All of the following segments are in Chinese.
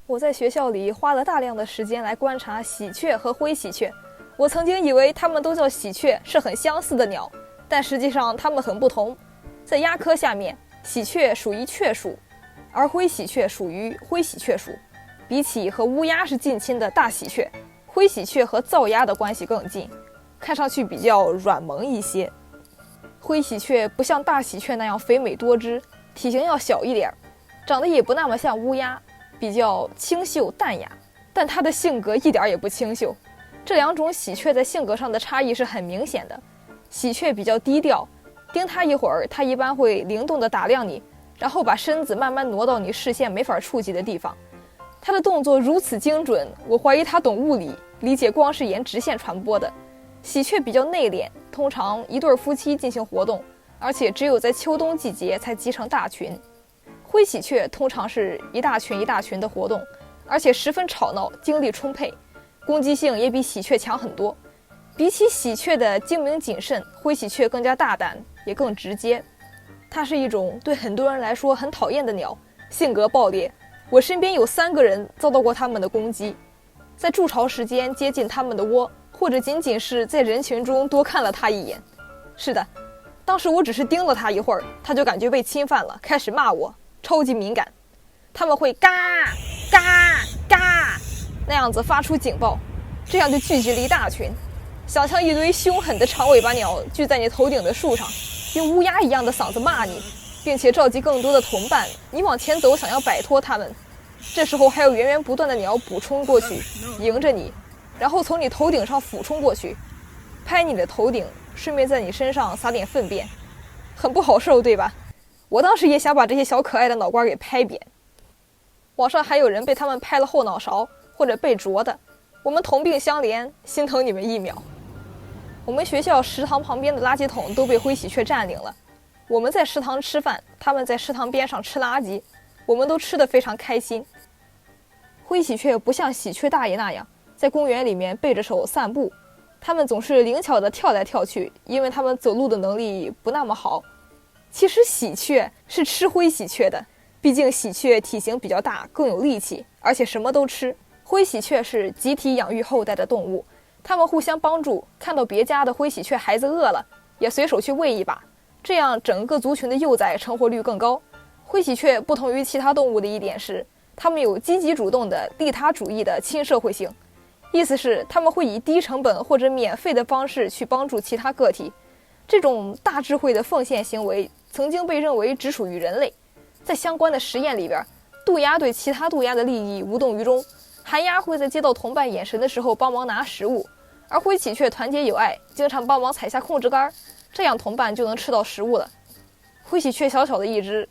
我在学校里花了大量的时间来观察喜鹊和灰喜鹊。我曾经以为它们都叫喜鹊，是很相似的鸟，但实际上它们很不同。在鸦科下面，喜鹊属于雀属，而灰喜鹊属于灰喜鹊属。比起和乌鸦是近亲的大喜鹊，灰喜鹊和噪鸦的关系更近，看上去比较软萌一些。灰喜鹊不像大喜鹊那样肥美多汁，体型要小一点，长得也不那么像乌鸦，比较清秀淡雅，但它的性格一点也不清秀。这两种喜鹊在性格上的差异是很明显的。喜鹊比较低调，盯它一会儿，它一般会灵动地打量你，然后把身子慢慢挪到你视线没法触及的地方。它的动作如此精准，我怀疑它懂物理，理解光是沿直线传播的。喜鹊比较内敛，通常一对夫妻进行活动，而且只有在秋冬季节才集成大群。灰喜鹊通常是一大群一大群的活动，而且十分吵闹，精力充沛，攻击性也比喜鹊强很多。比起喜鹊的精明谨慎，灰喜鹊更加大胆，也更直接。它是一种对很多人来说很讨厌的鸟，性格暴烈。我身边有3个人遭到过它们的攻击，在筑巢时间接近它们的窝，或者仅仅是在人群中多看了它一眼。是的，当时我只是盯了它一会儿，它就感觉被侵犯了，开始骂我，超级敏感。它们会嘎嘎嘎那样子发出警报，这样就聚集了一大群。想象一堆凶狠的长尾巴鸟聚在你头顶的树上，用乌鸦一样的嗓子骂你，并且召集更多的同伴，你往前走，想要摆脱它们。这时候还有源源不断的鸟补充过去，迎着你，然后从你头顶上俯冲过去，拍你的头顶，顺便在你身上撒点粪便，很不好受，对吧？我当时也想把这些小可爱的脑瓜给拍扁。网上还有人被他们拍了后脑勺或者被啄的，我们同病相怜，心疼你们1秒。我们学校食堂旁边的垃圾桶都被灰喜鹊占领了。我们在食堂吃饭，他们在食堂边上吃垃圾，我们都吃得非常开心。灰喜鹊不像喜鹊大爷那样在公园里面背着手散步，他们总是灵巧地跳来跳去，因为他们走路的能力不那么好。其实喜鹊是吃灰喜鹊的，毕竟喜鹊体型比较大，更有力气，而且什么都吃。灰喜鹊是集体养育后代的动物，它们互相帮助，看到别家的灰喜鹊孩子饿了，也随手去喂一把，这样整个族群的幼崽成活率更高。灰喜鹊不同于其他动物的一点是，它们有积极主动的利他主义的亲社会性，意思是它们会以低成本或者免费的方式去帮助其他个体。这种大智慧的奉献行为曾经被认为只属于人类。在相关的实验里边，渡鸦对其他渡鸦的利益无动于衷，寒鸦会在接到同伴眼神的时候帮忙拿食物，而灰喜鹊团结友爱，经常帮忙踩下控制杆，这样同伴就能吃到食物了。灰喜鹊小小的一只，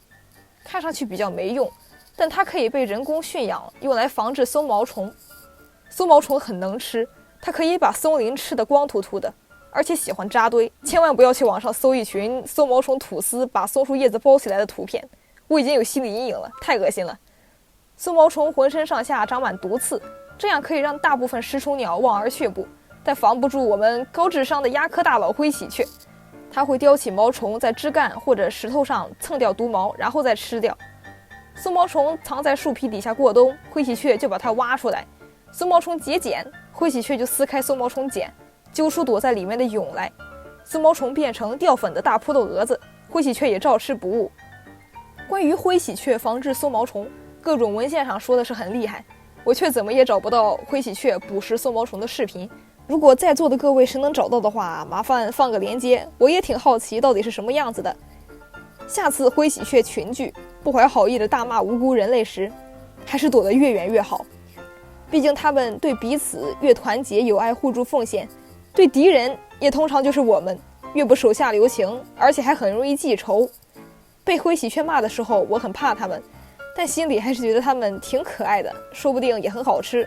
看上去比较没用，但它可以被人工驯养，用来防治松毛虫。松毛虫很能吃，它可以把松林吃得光秃秃的，而且喜欢扎堆。千万不要去网上搜一群松毛虫吐丝把松树叶子包起来的图片，我已经有心理阴影了，太恶心了。松毛虫浑身上下长满毒刺，这样可以让大部分食虫鸟望而却步，但防不住我们高智商的鸦科大佬灰喜鹊。它会叼起毛虫，在枝干或者石头上蹭掉毒毛，然后再吃掉。松毛虫藏在树皮底下过冬，灰喜鹊就把它挖出来。松毛虫结茧，灰喜鹊就撕开松毛虫茧，揪出躲在里面的蛹来。松毛虫变成掉粉的大扑斗蛾子，灰喜鹊也照吃不误。关于灰喜鹊防治松毛虫，各种文献上说的是很厉害，我却怎么也找不到灰喜鹊捕食松毛虫的视频。如果在座的各位谁能找到的话，麻烦放个链接，我也挺好奇到底是什么样子的。下次灰喜鹊群聚不怀好意的大骂无辜人类时，还是躲得越远越好。毕竟他们对彼此越团结友爱互助奉献，对敌人也通常就是我们越不手下留情，而且还很容易记仇。被灰喜鹊骂的时候，我很怕他们，但心里还是觉得他们挺可爱的，说不定也很好吃。